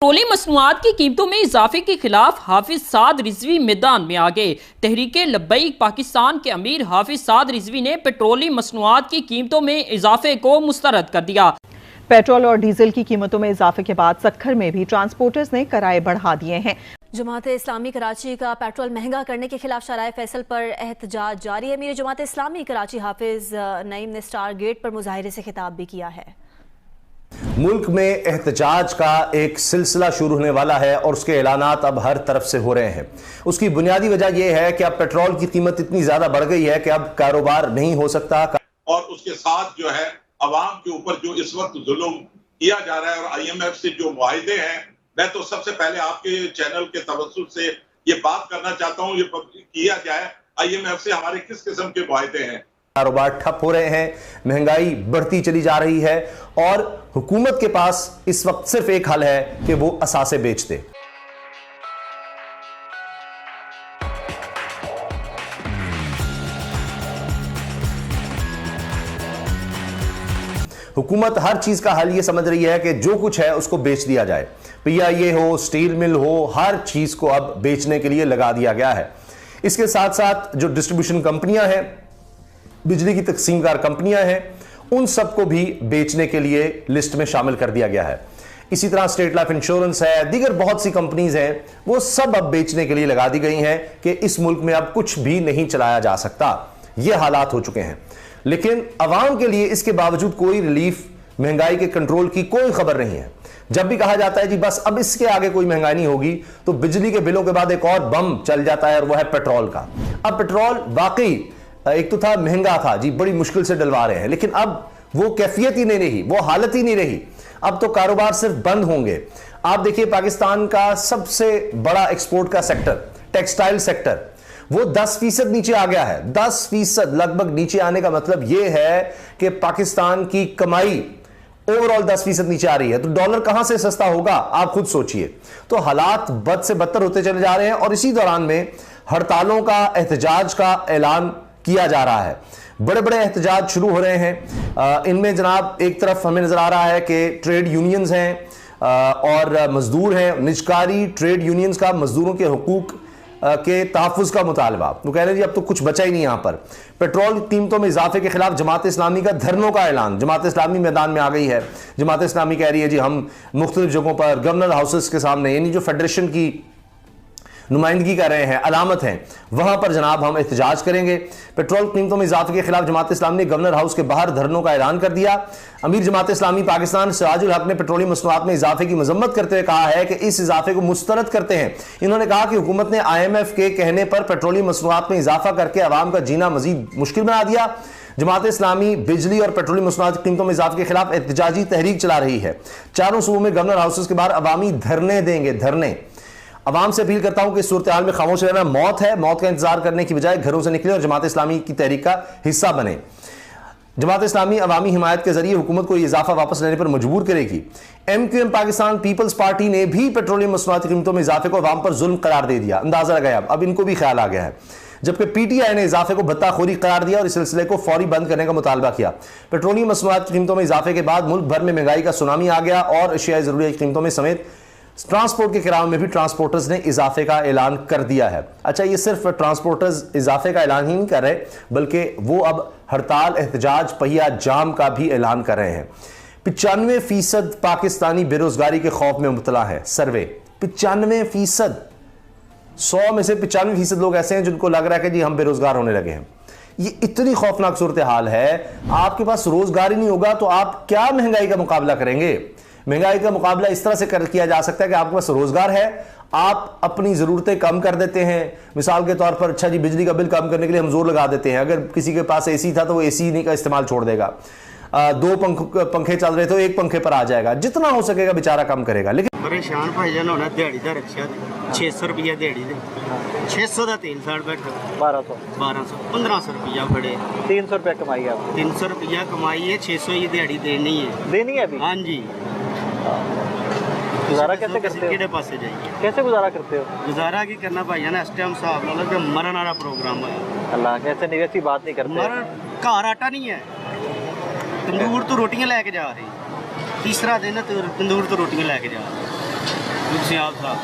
Petroleum मसनूआत की कीमतों में इजाफे के खिलाफ हाफिज साद रिजवी मैदान में आ गए। तहरीके लब्बैक पाकिस्तान के अमीर हाफिज साद रिजवी ने पेट्रोलियम मसनूआत की कीमतों में इजाफे को मुस्तरद कर दिया। पेट्रोल और डीजल की कीमतों में इजाफे के बाद सक्खर में भी ट्रांसपोर्टर्स ने किराए बढ़ा दिए हैं। जमात इस्लामी कराची का पेट्रोल महंगा करने के खिलाफ शराय फैसल पर एहतजाज जारी है। मेरे जमात इस्लामी कराची हाफिज नईम ने स्टार गेट पर मुजाहिरे से खिताब भी किया है। मुल्क में एहतजाज का एक सिलसिला शुरू होने वाला है और उसके ऐलानात अब हर तरफ से हो रहे हैं। उसकी बुनियादी वजह यह है कि अब पेट्रोल की कीमत इतनी ज्यादा बढ़ गई है कि अब कारोबार नहीं हो सकता और उसके साथ जो है अवाम के ऊपर जो इस वक्त जुल्म किया जा रहा है और IMF से जो मुआहिदे हैं, मैं तो सबसे पहले आपके चैनल के तवज्जुह से ये बात करना चाहता हूँ, ये किया जाए IMF से हमारे किस किस्म के मुआहिदे हैं। कारोबार ठप हो रहे हैं, महंगाई बढ़ती चली जा रही है और हुकूमत के पास इस वक्त सिर्फ एक हल है कि वो असासे बेच दे। हुकूमत हर चीज का हल ये समझ रही है कि जो कुछ है उसको बेच दिया जाए। PIA हो, स्टील मिल हो, हर चीज को अब बेचने के लिए लगा दिया गया है। इसके साथ साथ जो डिस्ट्रीब्यूशन कंपनियां हैं, बिजली की तकसीमकार कंपनियां हैं, उन सबको भी बेचने के लिए लिस्ट में शामिल कर दिया गया है। इसी तरह स्टेट लाइफ इंश्योरेंस है, दीगर बहुत सी कंपनीज हैं, वो सब अब बेचने के लिए लगा दी गई हैं कि इस मुल्क में अब कुछ भी नहीं चलाया जा सकता। ये हालात हो चुके हैं। लेकिन अवाम के लिए इसके बावजूद कोई रिलीफ, महंगाई के कंट्रोल की कोई खबर नहीं है। जब भी कहा जाता है जी बस अब इसके आगे कोई महंगाई नहीं होगी, तो बिजली के बिलों के बाद एक और बम चल जाता है और वह है पेट्रोल का। अब पेट्रोल वाकई एक तो था महंगा था जी, बड़ी मुश्किल से डलवा रहे हैं, लेकिन अब वो कैफियत ही नहीं रही, वो हालत ही नहीं रही। अब तो कारोबार सिर्फ बंद होंगे। आप देखिए पाकिस्तान का सबसे बड़ा एक्सपोर्ट का सेक्टर, टेक्सटाइल सेक्टर, वो 10% नीचे आ गया है। 10% लगभग नीचे आने का मतलब यह है कि पाकिस्तान की कमाई ओवरऑल 10% नीचे आ रही है। तो डॉलर कहां से सस्ता होगा, आप खुद सोचिए। तो हालात बद से बदतर होते चले जा रहे हैं और इसी दौरान में हड़तालों का, एहतजाज का ऐलान किया जा रहा है। बड़े बड़े एहतजाज शुरू हो रहे हैं। इनमें जनाब एक तरफ हमें नजर आ रहा है कि ट्रेड यूनियंस हैं और मजदूर हैं। निजकारी ट्रेड यूनियंस का मजदूरों के हुकूक के तहफ़्फ़ुज़ का मुतालबा। वो कह रहे हैं जी अब तो कुछ बचा ही नहीं। यहां पर पेट्रोल कीमतों में इजाफे के खिलाफ जमात इस्लामी का धरनों का ऐलान। जमात इस्लामी मैदान में आ गई है। जमात इस्लामी कह रही है जी हम मुख्तलिफ जगहों पर गवर्नर हाउसेस के सामने, यानी जो फेडरेशन की नुमाइंदगी कर रहे हैं, अलामत हैं, वहां पर जनाब हम एहतजाज करेंगे। पेट्रोल कीमतों में इजाफे के खिलाफ जमात इस्लामी ने गवर्नर हाउस के बाहर धरनों का ऐलान कर दिया। अमीर जमात इस्लामी पाकिस्तान सिराजुल हक ने पेट्रोलियम मसनूआत में इजाफे की मजम्मत करते हुए कहा है कि इस इजाफे को मुस्तरद करते हैं। इन्होंने कहा कि हुकूमत ने IMF के कहने पर पेट्रोलियम मसनूआत में इजाफा करके अवाम का जीना मजीद मुश्किल बना दिया। जमात इस्लामी बिजली और पेट्रोलियम मसनूआत की कीमतों में इजाफे के खिलाफ एहतजाजी तहरीक चला रही है। चारों सूबों में गवर्नर हाउसेस के बाहर अवामी धरने देंगे, धरने। अवाम से अपील करता हूं कि इस सूरत हाल में खामोश रहना मौत है। मौत का इंतजार करने की बजाय घरों से निकले और जमात इस्लामी की तहरीक का हिस्सा बने। जमात इस्लामी अवामी हिमायत के जरिए हुकूमत को इजाफा वापस लेने पर मजबूर करेगी। MQM पाकिस्तान पीपल्स पार्टी ने भी पेट्रोलियम मसनूआत की कीमतों में इजाफे को अवाम पर जुल्म करार दे दिया। अंदाजा लगाया, अब इनको भी ख्याल आ गया है। जबकि PTI ने इजाफे को भत्ताखोरी करार दिया और इस सिलसिले को फौरी बंद करने का मुतालबा किया। पेट्रोलियम मसनूआत की कीमतों में इजाफे के बाद मुल्क भर में महंगाई का सुनामी आ गया और अशियाए ज़रूरियत की कीमतों में समेत ट्रांसपोर्ट के किरायों में भी ट्रांसपोर्टर्स ने इजाफे का ऐलान कर दिया है। अच्छा, ये सिर्फ ट्रांसपोर्टर्स इजाफे का ऐलान ही नहीं कर रहे, बल्कि वो अब हड़ताल, एहतजाज, पहिया जाम का भी ऐलान कर रहे हैं। 95% पाकिस्तानी बेरोजगारी के खौफ में मुबतला है। सर्वे 95%, 100 में से 95% लोग ऐसे हैं जिनको लग रहा है कि जी हम बेरोजगार होने लगे हैं। ये इतनी खौफनाक सूरत हाल है। आपके पास रोजगार ही नहीं होगा तो आप क्या महंगाई का मुकाबला करेंगे। महंगाई का मुकाबला इस तरह से किया जा सकता है कि आपके पास रोजगार है, आप अपनी ज़रूरतें कम कर देते हैं। मिसाल के तौर पर अच्छा जी बिजली का बिल कम करने के लिए हम जोर लगा देते हैं। अगर किसी के पास AC था तो वो AC नहीं का इस्तेमाल छोड़ देगा। 2 पंखे चल रहे तो 1 पंखे पर आ जाएगा। जितना हो सकेगा बेचारा कम करेगा। लेकिन परेशान भाईजान होना दिहाड़ी का रक्षा 600 रुपया दिहाड़ी दे 600 का 3 साल बैठो 1200 1500 रुपया बड़े 300 रुपया कमाई है आपको। 300 रुपया कमाई है, 600 ही दिहाड़ी देनी है अभी। हाँ जी। गुजारा कैसे करते हो? केड़े पासे जाइए, कैसे गुजारा करते हो? गुजारा की करना भाईजान, इस टाइम साहब ला लो कि मरन वाला प्रोग्राम है। अल्लाह कैसे नहीं, वैसी बात नहीं करते। मरन घर आटा नहीं है, तंदूर तो रोटियां लेके जा रही। तीसरा दिन तंदूर तो रोटियां लेके जा रही। सियाब साहब।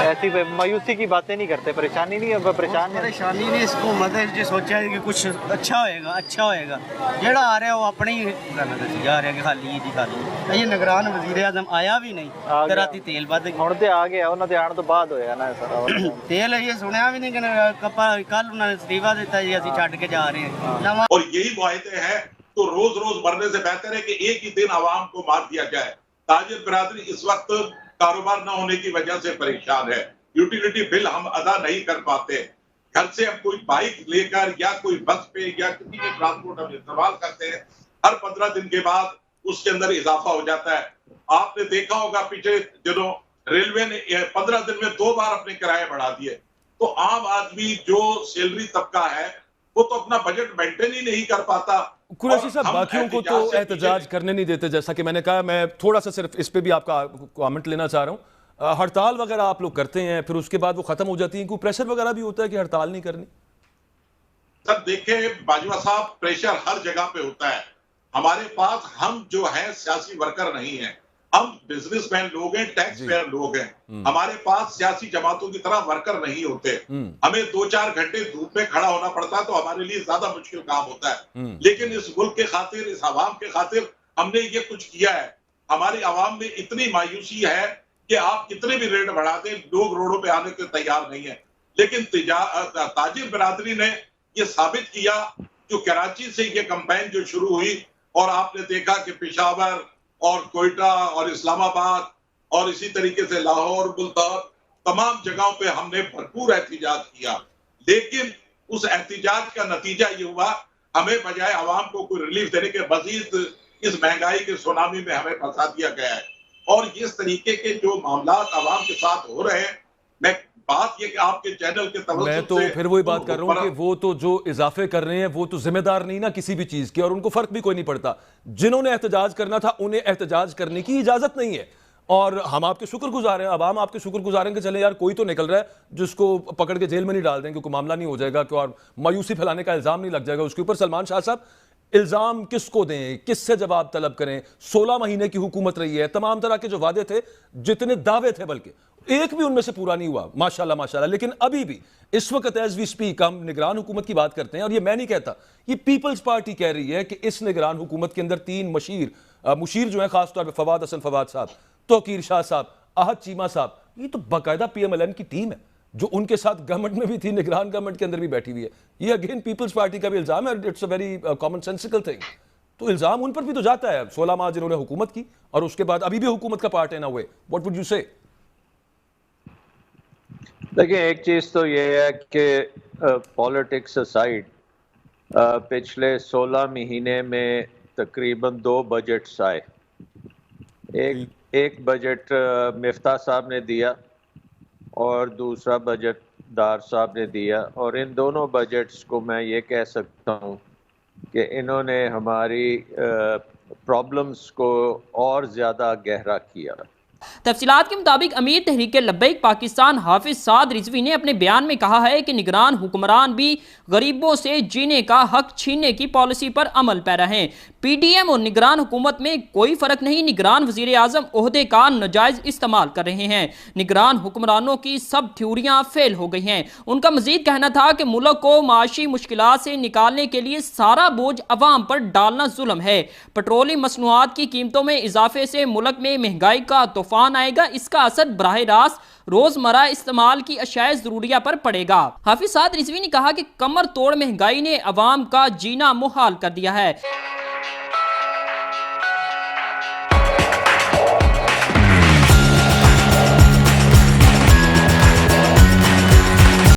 ऐसी मायूसी की बातें नहीं करते, परेशानी नहीं है, परेशान नहीं। परेशानी नहीं, इसको मतलब जो सोचा है कि कुछ अच्छा होएगा जेड़ा आ रहा है वो अपने ही गल दसी जा रहा है कि खाली जी खाली। ये निगरान वजीर आजम आया भी नहीं ते राती तेल बद ਹੁਣ ਤੇ ਆ ਗਿਆ, ਉਹਨਾਂ ਦੇ ਆਉਣ ਤੋਂ ਬਾਅਦ ਹੋਇਆ ਨਾ ਸਾਰਾ। तेल ये सुनया भी नहीं कि कल उन्होंने इस्तीफा दिता जी असीं छड्ड के जा रहे हैं नवा। और यही मुआहदे हैं तो रोज रोज मरने से बेहतर है कि एक ही दिन आवाम को मार दिया जाए। ताजिर बिरादरी इस वक्त कारोबार न होने की वजह से परेशान है। यूटिलिटी बिल हम अदा नहीं कर पाते। घर से हम कोई बाइक लेकर या कोई बस पे या किसी भी ट्रांसपोर्ट हम इस्तेमाल करते हैं, हर 15 दिन के बाद उसके अंदर इजाफा हो जाता है। आपने देखा होगा पिछले दिनों रेलवे ने 15 दिन में 2 बार अपने किराए बढ़ा दिए। तो आम आदमी जो सैलरी तबका है वो तो अपना बजट मेंटेन ही नहीं कर पाता। कुरैशी साहब, बाकियों को तो एहतजाज करने नहीं देते, जैसा कि मैंने कहा। मैं थोड़ा सा सिर्फ इस पे भी आपका कमेंट लेना चाह रहा हूं। हड़ताल वगैरह आप लोग करते हैं, फिर उसके बाद वो खत्म हो जाती है, कोई प्रेशर वगैरह भी होता है कि हड़ताल नहीं करनी? सर देखिए बाजवा साहब, प्रेशर हर जगह पे होता है। हमारे पास हम जो है सियासी वर्कर नहीं है, हम बिजनेसमैन लोग हैं, टैक्स पेयर लोग हैं। हमारे पास सियासी जमातों की तरह वर्कर नहीं होते। हमें 2-4 घंटे धूप में खड़ा होना पड़ता है तो हमारे लिए ज्यादा मुश्किल काम होता है। लेकिन इस मुल्क के खातिर, इस आवाम के खातिर हमने ये कुछ किया है। हमारी आवाम में इतनी मायूसी है कि आप कितने भी रेट बढ़ा दें, लोग रोडों पे आने के तैयार नहीं है। लेकिन ताजिर बिरादरी ने ये साबित किया, जो कराची से ये कैंपेन जो शुरू हुई और आपने देखा कि पेशावर और कोयटा और इस्लामाबाद और इसी तरीके से लाहौर, मुल्तान, तमाम जगहों पे हमने भरपूर एहतजाज किया। लेकिन उस एहतजाज का नतीजा ये हुआ, हमें बजाय आवाम को कोई रिलीफ देने के मजीद इस महंगाई के सुनामी में हमें फंसा दिया गया है। और इस तरीके के जो मामलात आवाम के साथ हो रहे हैं, मैं बात ये कि आपके चैनल के मैं तो फिर वही बात कर रहा हूं कि वो तो जो इजाफे कर रहे हैं वो तो जिम्मेदार नहीं ना किसी भी चीज के, और उनको फर्क भी कोई नहीं पड़ता। जिन्होंने एहतजाज करना था उन्हें एहतजाज करने की इजाजत नहीं है, और हम आपके शुक्रगुजार हैं, अवाम आपके शुक्रगुजार हैं कि चले यार कोई तो निकल रहा है जिसको पकड़ के जेल में नहीं डाल देंगे, कोई मामला नहीं हो जाएगा, और मायूसी फैलाने का इल्जाम नहीं लग जाएगा उसके ऊपर। सलमान शाह साहब, इल्जाम किसको दें, किससे जवाब तलब करें? 16 महीने की हुकूमत रही है, तमाम तरह के जो वादे थे, जितने दावे थे, बल्कि एक भी उनमें से पूरा नहीं हुआ, माशाल्लाह माशाल्लाह। लेकिन अभी भी इस वक्त एज वी स्पीक हम निगरान हुकूमत की बात करते हैं, और ये मैं नहीं कहता, ये पीपल्स पार्टी कह रही है कि इस निगरान हुकूमत के अंदर 3 मुशीर जो है, खासतौर पर फवाद हसन फवाद साहब, तौकीर शाह साहब, आहद चीमा साहब, ये तो बाकायदा PMLN की टीम है जो उनके साथ गवर्नमेंट में भी थी, निगरान गवर्नमेंट के अंदर भी बैठी हुई है। ये अगेन पीपल्स पार्टी का भी इल्जाम है, it's a very common sensical thing. तो इल्जाम उन पर भी तो जाता है। 16 माह जिन्होंने हुकूमत की और उसके बाद अभी भी हुकूमत का पार्ट है ना हुए। व्हाट वुड यू से? देखिए, एक चीज़ तो ये है कि पॉलिटिक्स असाइड, पिछले 16 महीने में तकरीबन 2 बजट्स आए। एक बजट मिफ्ता साहब ने दिया और दूसरा बजट दार साहब ने दिया, और इन दोनों बजट्स को मैं ये कह सकता हूँ कि इन्होंने हमारी प्रॉब्लम्स को और ज़्यादा गहरा किया। तफसीलात के मुताबिक अमीर तहरीक लब्बैक पाकिस्तान हाफिज साद रिजवी ने अपने बयान में कहा है कि निगरान हुक्मरान भी गरीबों से जीने का हक छीनने की पॉलिसी पर अमल पैरा हैं। PDM और निगरान हुकूमत में कोई फर्क नहीं, निगरान वजीर आजम ओहदे का नाजायज इस्तेमाल कर रहे हैं। निगरान हुक्मरानों की सब थ्योरियां फेल हो गई हैं। उनका मजीद कहना था कि मुल्क को माशी मुश्किलात से निकालने के लिए सारा बोझ अवाम पर डालना जुल्म है। पेट्रोलियम मसनूआत की कीमतों में इजाफे से मुल्क में महंगाई का तूफान आएगा, इसका असर बराह रास्त रोजमर्रा इस्तेमाल की अशाए जरूरिया पर पड़ेगा। हाफिज साद रिजवी ने कहा कि कमर तोड़ महंगाई ने अवाम का जीना मुहाल कर दिया है।